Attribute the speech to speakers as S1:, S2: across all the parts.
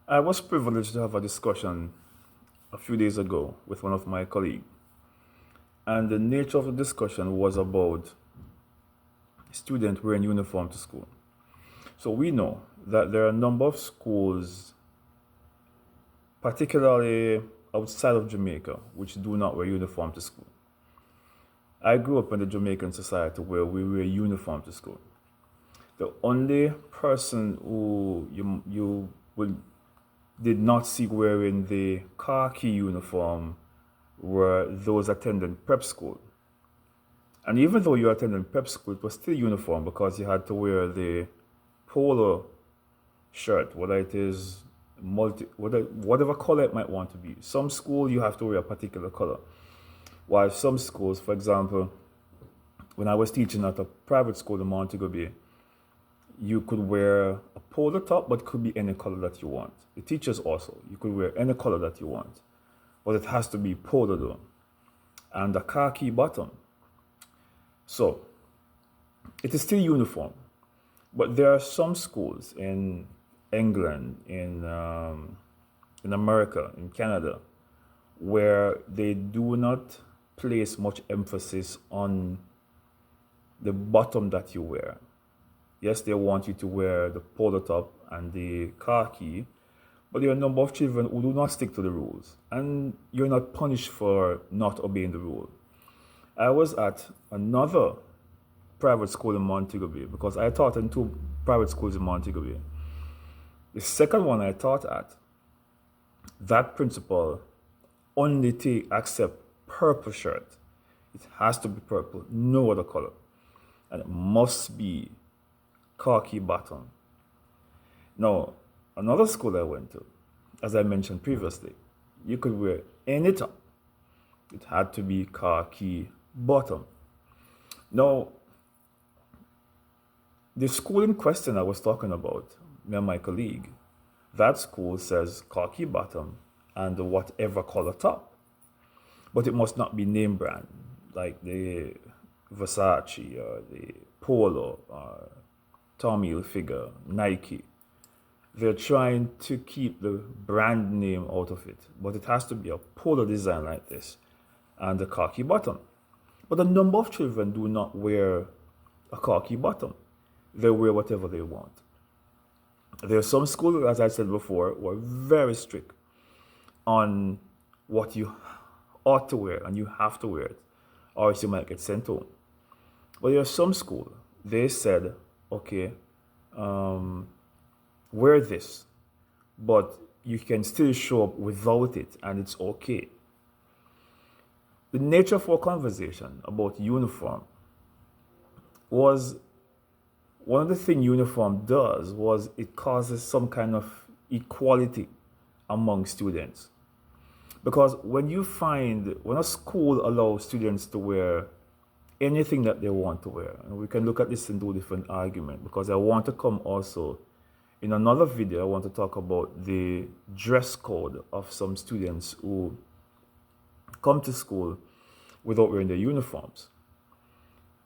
S1: I was privileged to have a discussion a few days ago with one of my colleagues, and the nature of the discussion was about students wearing uniform to school. So we know that there are a number of schools, particularly outside of Jamaica, which do not wear uniform to school. I grew up in the Jamaican society where we wear uniform to school. The only person who you will did not see wearing the khaki uniform were those attending prep school. And even though you attended prep school, it was still uniform because you had to wear the polo shirt, whether it is whatever color it might want to be. Some school you have to wear a particular color, while some schools, for example, when I was teaching at a private school in Montego Bay, you could wear a polo top, but it could be any color that you want. The teachers also, you could wear any color that you want, but it has to be polo though, and a khaki bottom. So it is still uniform, but there are some schools in England, in America, in Canada, where they do not place much emphasis on the bottom that you wear. Yes, they want you to wear the polo top and the khaki, but there are a number of children who do not stick to the rules, and you're not punished for not obeying the rule. I was at another private school in Montego Bay because I taught in two private schools in Montego Bay. The second one I taught at, that principal only accept purple shirt. It has to be purple, no other color, and it must be khaki bottom. Now, another school I went to, as I mentioned previously, you could wear any top. It had to be khaki bottom. Now, the school in question I was talking about, me and my colleague, that school says khaki bottom and whatever color top. But it must not be name brand, like the Versace or the Polo or Tommy Hilfiger, Nike. They're trying to keep the brand name out of it, but it has to be a polo design like this and a khaki bottom. But a number of children do not wear a khaki bottom. They wear whatever they want. There are some schools, as I said before, who are very strict on what you ought to wear and you have to wear it, or else you might get sent home. But there are some schools, they said, okay, wear this, but you can still show up without it and it's okay. The nature of our conversation about uniform was one of the things uniform does was it causes some kind of equality among students. Because when a school allows students to wear anything that they want to wear, and we can look at this in two different arguments, because I want to come also in another video, I want to talk about the dress code of some students who come to school without wearing their uniforms.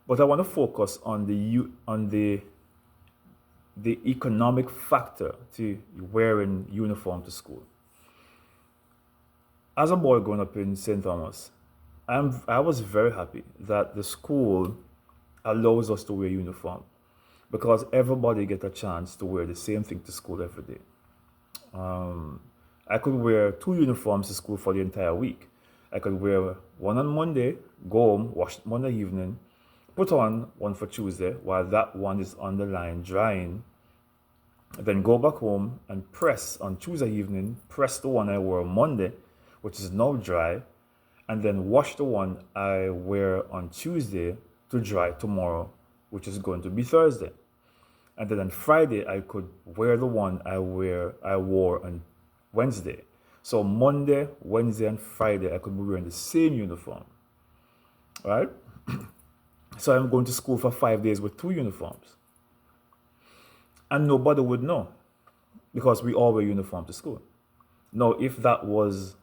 S1: But I want to focus on the economic factor to wearing uniform to school. As a boy growing up in St. Thomas, I was very happy that the school allows us to wear uniform because everybody get a chance to wear the same thing to school every day. I could wear two uniforms to school for the entire week. I could wear one on Monday, go home, wash Monday evening, put on one for Tuesday while that one is on the line drying, then go back home and press on Tuesday evening, press the one I wore on Monday, which is now dry, and then wash the one I wear on Tuesday to dry tomorrow, which is going to be Thursday. And then on Friday, I could wear the one I wore on Wednesday. So Monday, Wednesday, and Friday, I could be wearing the same uniform, right? So I'm going to school for 5 days with two uniforms. And nobody would know because we all wear uniform to school. Now, if that was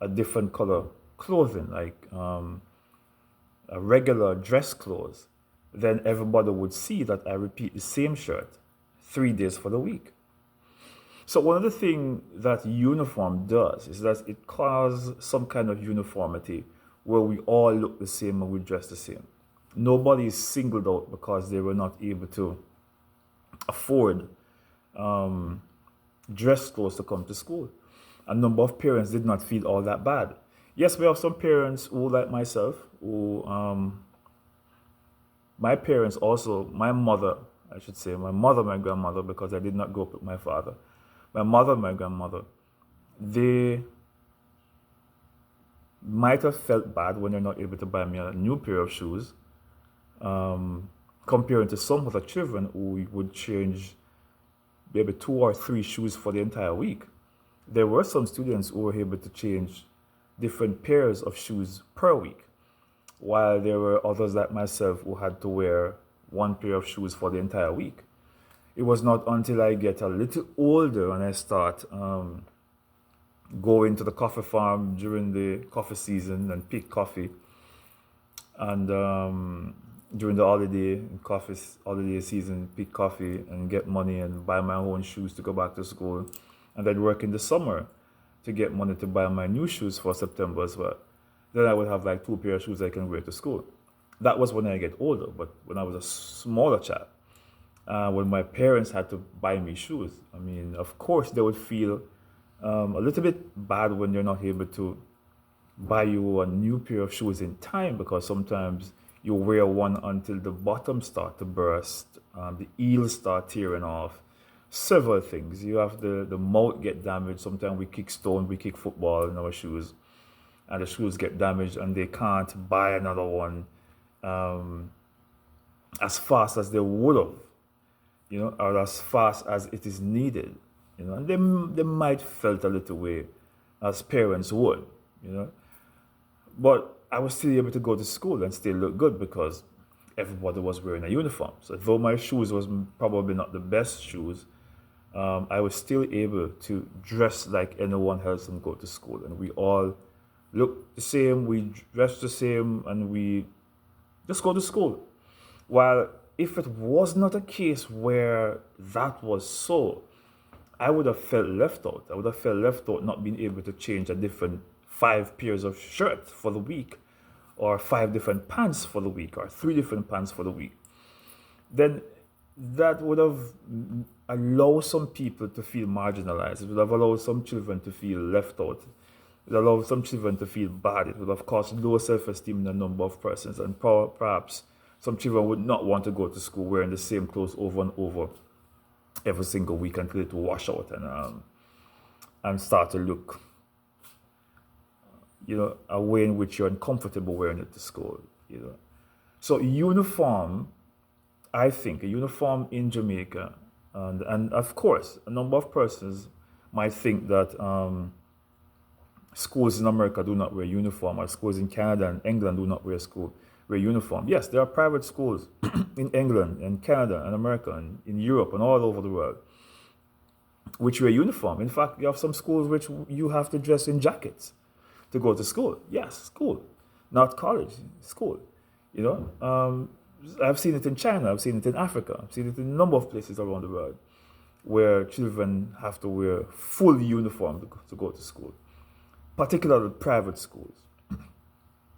S1: a different color clothing, like a regular dress clothes, then everybody would see that I repeat the same shirt 3 days for the week. So one of the things that uniform does is that it causes some kind of uniformity where we all look the same and we dress the same. Nobody is singled out because they were not able to afford dress clothes to come to school. A number of parents did not feel all that bad. Yes, we have some parents who, like myself, who my parents also, my mother, I should say, my mother, my grandmother, because I did not grow up with my father. My mother, my grandmother, they might have felt bad when they're not able to buy me a new pair of shoes, comparing to some other children who would change maybe 2 or 3 shoes for the entire week. There were some students who were able to change different pairs of shoes per week, while there were others like myself who had to wear one pair of shoes for the entire week. It was not until I get a little older and I start going to the coffee farm during the coffee season and pick coffee, and during the holiday season, pick coffee and get money and buy my own shoes to go back to school, and then work in the summer to get money to buy my new shoes for September as well. Then I would have like 2 pair of shoes I can wear to school. That was when I get older, but when I was a smaller child, when my parents had to buy me shoes, I mean, of course they would feel a little bit bad when they're not able to buy you a new pair of shoes in time, because sometimes you wear one until the bottom start to burst, the heels start tearing off, several things. You have the mouth get damaged. Sometimes we kick stone, we kick football in our shoes, and the shoes get damaged and they can't buy another one as fast as they would have, or as fast as it is needed, and they might felt a little way as parents would, but I was still able to go to school and still look good because everybody was wearing a uniform. So though my shoes was probably not the best shoes, I was still able to dress like anyone else and go to school. And we all look the same, we dress the same, and we just go to school. While if it was not a case where that was so, I would have felt left out. I would have felt left out not being able to change a different 5 pairs of shirts for the week, or 5 different pants for the week, or 3 different pants for the week. Then that would have allowed some people to feel marginalized. It would have allowed some children to feel left out. It would allow some children to feel bad. It would have caused low self-esteem in a number of persons, and perhaps some children would not want to go to school wearing the same clothes over and over every single week until it wash out and start to look, a way in which you're uncomfortable wearing it to school. So uniform, I think, a uniform in Jamaica, and of course, a number of persons might think that schools in America do not wear uniform, or schools in Canada and England do not wear uniform. Yes, there are private schools in England and Canada and America and in Europe and all over the world which wear uniform. In fact, you have some schools which you have to dress in jackets to go to school. Yes, school, not college, school. I've seen it in China, I've seen it in Africa, I've seen it in a number of places around the world where children have to wear full uniform to go to school, particularly private schools.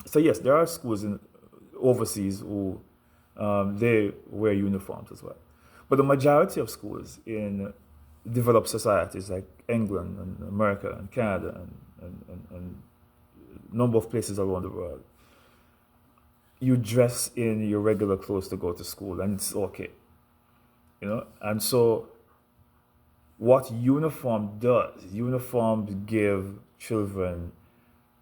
S1: So yes, there are schools in overseas who they wear uniforms as well. But the majority of schools in developed societies like England and America and Canada and a number of places around the world, you dress in your regular clothes to go to school, and it's okay. And so what uniforms give children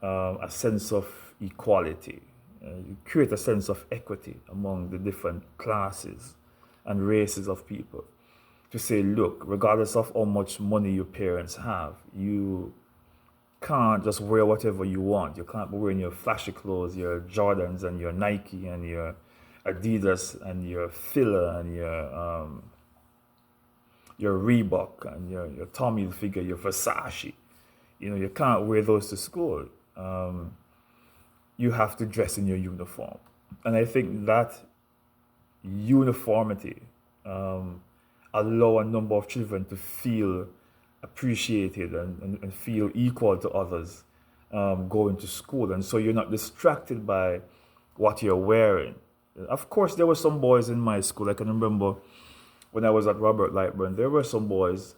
S1: a sense of equality. You create a sense of equity among the different classes and races of people. To say, look, regardless of how much money your parents have, you can't just wear whatever you want. You can't be wearing your flashy clothes, your Jordans and your Nike and your Adidas and your Fila and your Reebok and your Tommy Hilfiger, your Versace. You can't wear those to school. You have to dress in your uniform. And I think that uniformity allow a number of children to feel appreciated and feel equal to others going to school. And so you're not distracted by what you're wearing. Of course, there were some boys in my school. I can remember when I was at Robert Lightburn, there were some boys.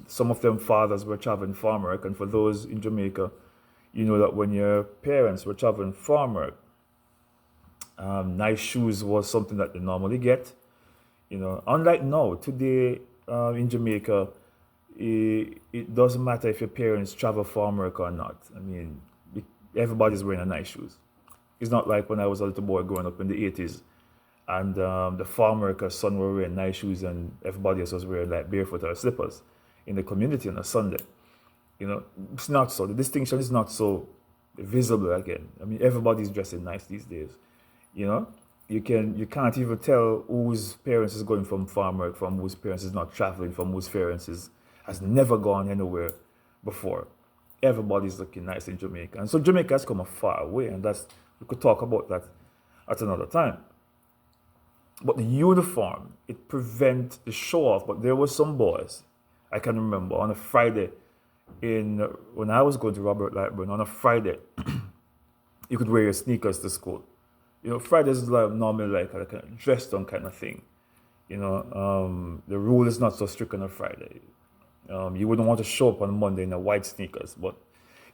S1: Some of them fathers were traveling farm work. And for those in Jamaica, you know that when your parents were traveling farm work, nice shoes was something that they normally get. Unlike now, today in Jamaica, it doesn't matter if your parents travel farm work or not. I mean, everybody's wearing a nice shoes. It's not like when I was a little boy growing up in the 80s and the farm worker's son were wearing nice shoes and everybody else was wearing like barefoot or slippers in the community on a Sunday. It's not so. The distinction is not so visible again. I mean, everybody's dressing nice these days. You can't even tell whose parents is going from farm work, from whose parents is not traveling, from whose parents has never gone anywhere before. Everybody's looking nice in Jamaica. And so Jamaica has come a far way, and we could talk about that at another time. But the uniform, it prevents the show off. But there were some boys, I can remember, on a Friday, when I was going to Robert Lightburn, on a Friday, you could wear your sneakers to school. Fridays is normally like a dressed on kind of thing. The rule is not so strict on a Friday. You wouldn't want to show up on Monday in a white sneakers, but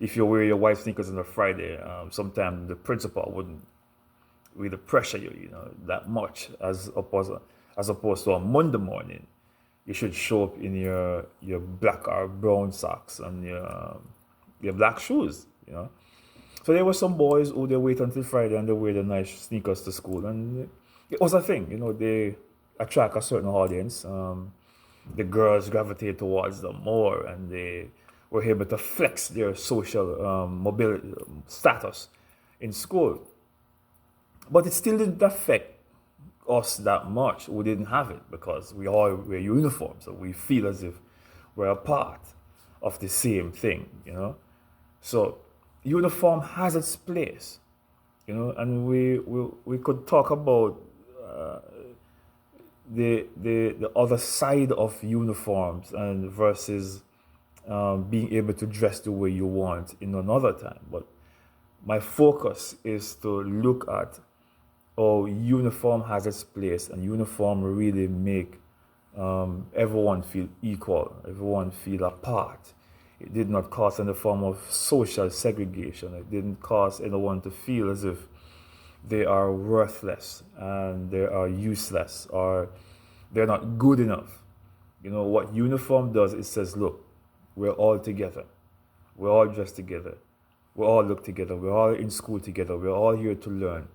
S1: if you wear your white sneakers on a Friday, sometimes the principal wouldn't really pressure you, that much as opposed to on Monday morning. You should show up in your black or brown socks and your black shoes, So there were some boys who they wait until Friday and they wear the nice sneakers to school, and it was a thing. They attract a certain audience. The girls gravitate towards them more, and they were able to flex their social mobility status in school. But it still didn't affect us that much. We didn't have it because we all wear uniforms, so we feel as if we're a part of the same thing. So uniform has its place, and we could talk about the other side of uniforms and versus being able to dress the way you want in another time. But my focus is to look at how uniform has its place, and uniform really make everyone feel equal, everyone feel a part. It did not cause any form of social segregation. It didn't cause anyone to feel as if they are worthless and they are useless or they're not good enough. What uniform does, it says, look, we're all together. We're all dressed together. We all look together. We're all in school together. We're all here to learn.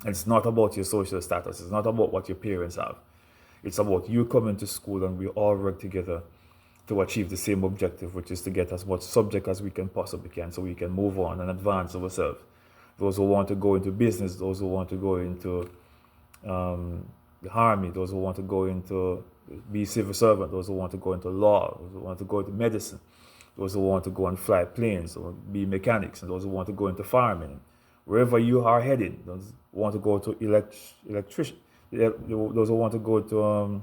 S1: And it's not about your social status. It's not about what your parents have. It's about you coming to school and we all work together to achieve the same objective, which is to get as much subject as we can possibly can so we can move on and advance ourselves. Those who want to go into business, those who want to go into the army, those who want to go into be civil servant, those who want to go into law, those who want to go into medicine, those who want to go and fly planes or be mechanics, and those who want to go into farming. Wherever you are heading, those who want to go to electrician, those who want to go to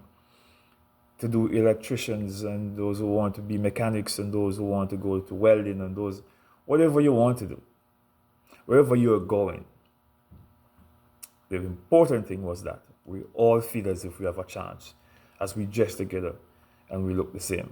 S1: do electricians, and those who want to be mechanics, and those who want to go to welding, and those whatever you want to do, wherever you're going. The important thing was that we all feel as if we have a chance as we dress together and we look the same.